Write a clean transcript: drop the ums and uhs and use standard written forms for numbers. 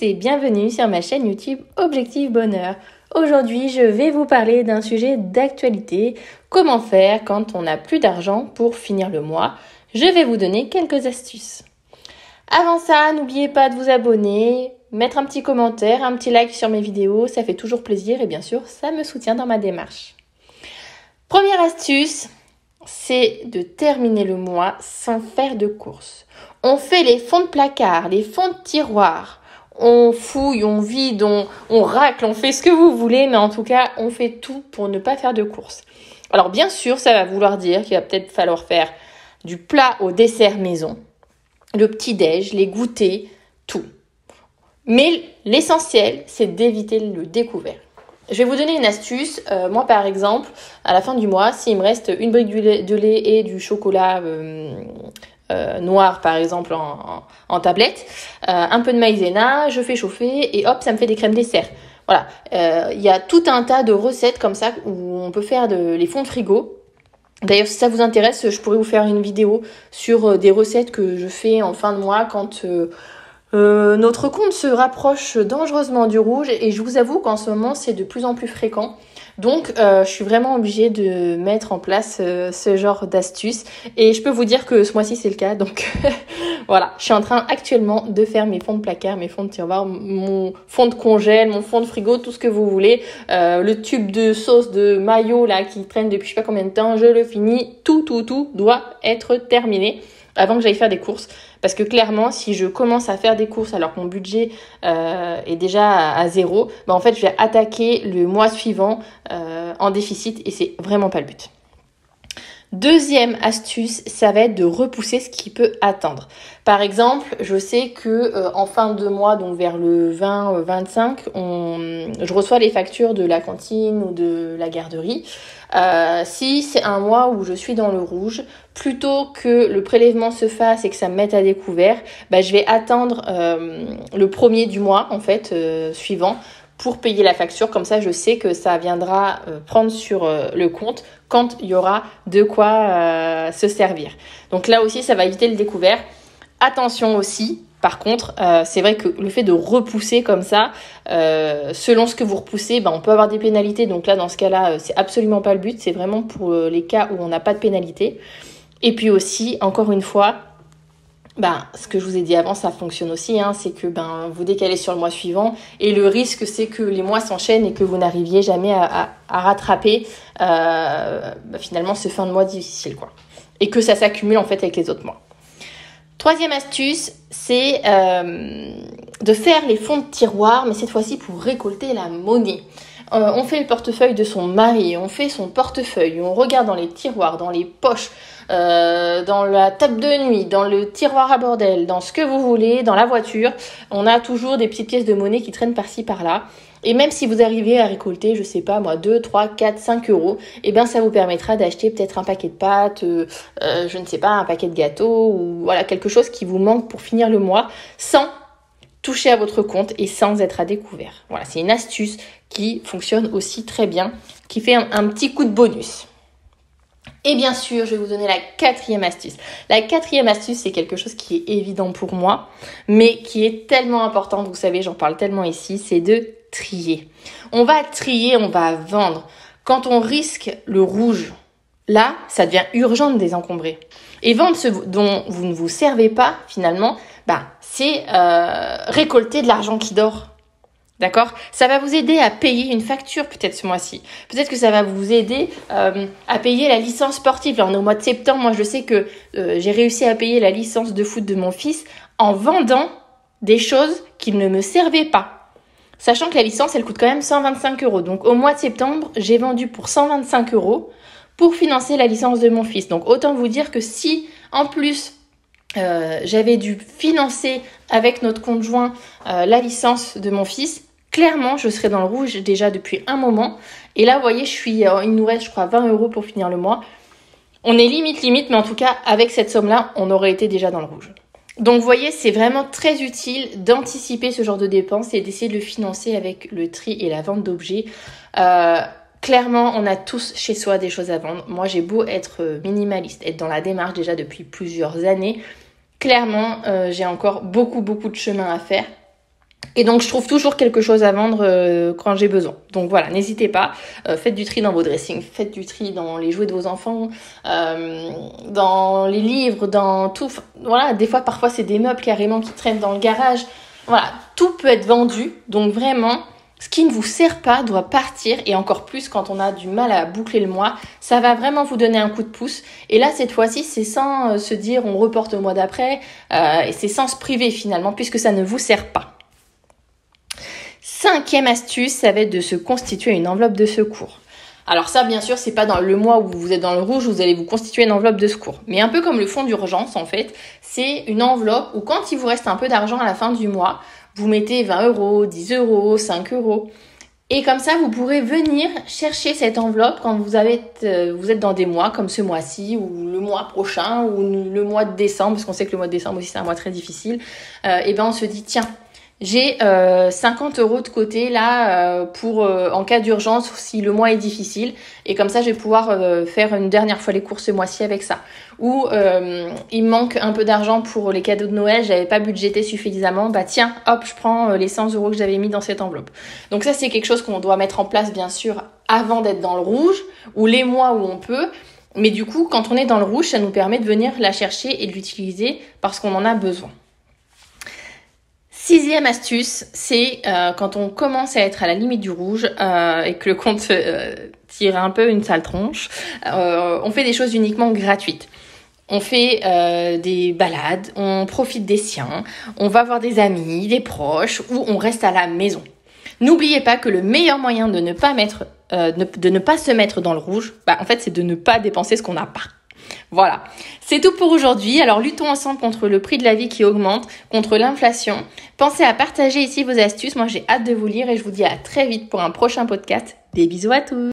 et bienvenue sur ma chaîne YouTube Objectif Bonheur. Aujourd'hui, je vais vous parler d'un sujet d'actualité, comment faire quand on n'a plus d'argent pour finir le mois. Je vais vous donner quelques astuces. Avant ça, n'oubliez pas de vous abonner, mettre un petit commentaire, un petit like sur mes vidéos, ça fait toujours plaisir et bien sûr, ça me soutient dans ma démarche. Première astuce, c'est de terminer le mois sans faire de courses. On fait les fonds de placard, les fonds de tiroir, on fouille, on vide, on racle, on fait ce que vous voulez, mais en tout cas, on fait tout pour ne pas faire de courses. Alors bien sûr, ça va vouloir dire qu'il va peut-être falloir faire du plat au dessert maison, le petit-déj, les goûters, tout. Mais l'essentiel, c'est d'éviter le découvert. Je vais vous donner une astuce. Moi, par exemple, à la fin du mois, s'il me reste une brique de lait et du chocolat noir, par exemple, en tablette, un peu de maïzena, je fais chauffer et hop, ça me fait des crèmes dessert. Voilà. Il y a tout un tas de recettes comme ça où on peut faire les fonds de frigo. D'ailleurs, si ça vous intéresse, je pourrais vous faire une vidéo sur des recettes que je fais en fin de mois quand notre compte se rapproche dangereusement du rouge et je vous avoue qu'en ce moment, c'est de plus en plus fréquent. Donc, je suis vraiment obligée de mettre en place ce genre d'astuces. Et je peux vous dire que ce mois-ci, c'est le cas. Donc, voilà. Je suis en train actuellement de faire mes fonds de placard, mes fonds de tiroir, mon fond de congèle, mon fond de frigo, tout ce que vous voulez. Le tube de sauce de mayo là qui traîne depuis je sais pas combien de temps, je le finis. Tout doit être terminé avant que j'aille faire des courses. Parce que clairement, si je commence à faire des courses alors que mon budget est déjà à zéro, en fait, je vais attaquer le mois suivant en déficit et c'est vraiment pas le but. Deuxième astuce, ça va être de repousser ce qui peut attendre. Par exemple, je sais que en fin de mois, donc vers le 20-25, je reçois les factures de la cantine ou de la garderie. Si c'est un mois où je suis dans le rouge, plutôt que le prélèvement se fasse et que ça me mette à découvert, je vais attendre le premier du mois en fait suivant pour payer la facture. Comme ça, je sais que ça viendra prendre sur le compte quand il y aura de quoi se servir. Donc là aussi, ça va éviter le découvert. Attention aussi, par contre, c'est vrai que le fait de repousser comme ça, selon ce que vous repoussez, on peut avoir des pénalités. Donc là, dans ce cas-là, c'est absolument pas le but. C'est vraiment pour les cas où on n'a pas de pénalité. Et puis aussi, encore une fois, ce que je vous ai dit avant, ça fonctionne aussi, c'est que vous décalez sur le mois suivant et le risque, c'est que les mois s'enchaînent et que vous n'arriviez jamais à rattraper finalement ce fin de mois difficile, quoi. Et que ça s'accumule en fait avec les autres mois. Troisième astuce, c'est de faire les fonds de tiroir, mais cette fois-ci pour récolter la monnaie. On fait le portefeuille de son mari, on fait son portefeuille, on regarde dans les tiroirs, dans les poches, dans la table de nuit, dans le tiroir à bordel, dans ce que vous voulez, dans la voiture. On a toujours des petites pièces de monnaie qui traînent par-ci par-là. Et même si vous arrivez à récolter, je sais pas moi, 2, 3, 4, 5 euros, ça vous permettra d'acheter peut-être un paquet de pâtes, je ne sais pas, un paquet de gâteaux ou voilà, quelque chose qui vous manque pour finir le mois sans toucher à votre compte et sans être à découvert. Voilà, c'est une astuce qui fonctionne aussi très bien, qui fait un petit coup de bonus. Et bien sûr, je vais vous donner la quatrième astuce. La quatrième astuce, c'est quelque chose qui est évident pour moi, mais qui est tellement important, vous savez, j'en parle tellement ici, c'est de trier. On va trier, on va vendre. Quand on risque le rouge, là, ça devient urgent de désencombrer. Et vendre ce dont vous ne vous servez pas, finalement, c'est récolter de l'argent qui dort. D'accord ? Ça va vous aider à payer une facture peut-être ce mois-ci. Peut-être que ça va vous aider à payer la licence sportive. Là, on est au mois de septembre. Moi, je sais que j'ai réussi à payer la licence de foot de mon fils en vendant des choses qui ne me servaient pas. Sachant que la licence, elle coûte quand même 125 euros. Donc, au mois de septembre, j'ai vendu pour 125 euros pour financer la licence de mon fils. Donc, autant vous dire que si, en plus, j'avais dû financer avec notre conjoint la licence de mon fils, clairement, je serais dans le rouge déjà depuis un moment. Et là, vous voyez, il nous reste, je crois, 20 euros pour finir le mois. On est limite, mais en tout cas, avec cette somme-là, on aurait été déjà dans le rouge. Donc, vous voyez, c'est vraiment très utile d'anticiper ce genre de dépenses et d'essayer de le financer avec le tri et la vente d'objets. Clairement, on a tous chez soi des choses à vendre. Moi, j'ai beau être minimaliste, être dans la démarche déjà depuis plusieurs années. Clairement, j'ai encore beaucoup de chemin à faire. Et donc, je trouve toujours quelque chose à vendre quand j'ai besoin. Donc voilà, n'hésitez pas. Faites du tri dans vos dressings, faites du tri dans les jouets de vos enfants, dans les livres, dans tout. Voilà, des fois, parfois, c'est des meubles carrément qui traînent dans le garage. Voilà, tout peut être vendu. Donc vraiment, ce qui ne vous sert pas doit partir. Et encore plus quand on a du mal à boucler le mois, ça va vraiment vous donner un coup de pouce. Et là, cette fois-ci, c'est sans se dire on reporte au mois d'après. Et c'est sans se priver finalement, puisque ça ne vous sert pas. 5e astuce, ça va être de se constituer une enveloppe de secours. Alors ça, bien sûr, c'est pas dans le mois où vous êtes dans le rouge, vous allez vous constituer une enveloppe de secours. Mais un peu comme le fonds d'urgence, en fait, c'est une enveloppe où quand il vous reste un peu d'argent à la fin du mois, vous mettez 20 €, 10 €, 5 €. Et comme ça, vous pourrez venir chercher cette enveloppe quand vous êtes dans des mois comme ce mois-ci ou le mois prochain ou le mois de décembre, parce qu'on sait que le mois de décembre aussi, c'est un mois très difficile. Et ben on se dit, tiens, j'ai 50 € de côté là pour en cas d'urgence si le mois est difficile, et comme ça je vais pouvoir faire une dernière fois les courses ce mois-ci avec ça. Ou il me manque un peu d'argent pour les cadeaux de Noël, j'avais pas budgété suffisamment, bah tiens, hop, je prends les 100 € que j'avais mis dans cette enveloppe. Donc ça, c'est quelque chose qu'on doit mettre en place bien sûr avant d'être dans le rouge, ou les mois où on peut. Mais du coup, quand on est dans le rouge, ça nous permet de venir la chercher et de l'utiliser parce qu'on en a besoin. 6e astuce, c'est quand on commence à être à la limite du rouge et que le compte tire un peu une sale tronche, on fait des choses uniquement gratuites. On fait des balades, on profite des siens, on va voir des amis, des proches, ou on reste à la maison. N'oubliez pas que le meilleur moyen de ne pas se mettre dans le rouge, en fait, c'est de ne pas dépenser ce qu'on n'a pas. Voilà, c'est tout pour aujourd'hui. Alors luttons ensemble contre le prix de la vie qui augmente, contre l'inflation. Pensez à partager ici vos astuces. Moi, j'ai hâte de vous lire et je vous dis à très vite pour un prochain podcast. Des bisous à tous.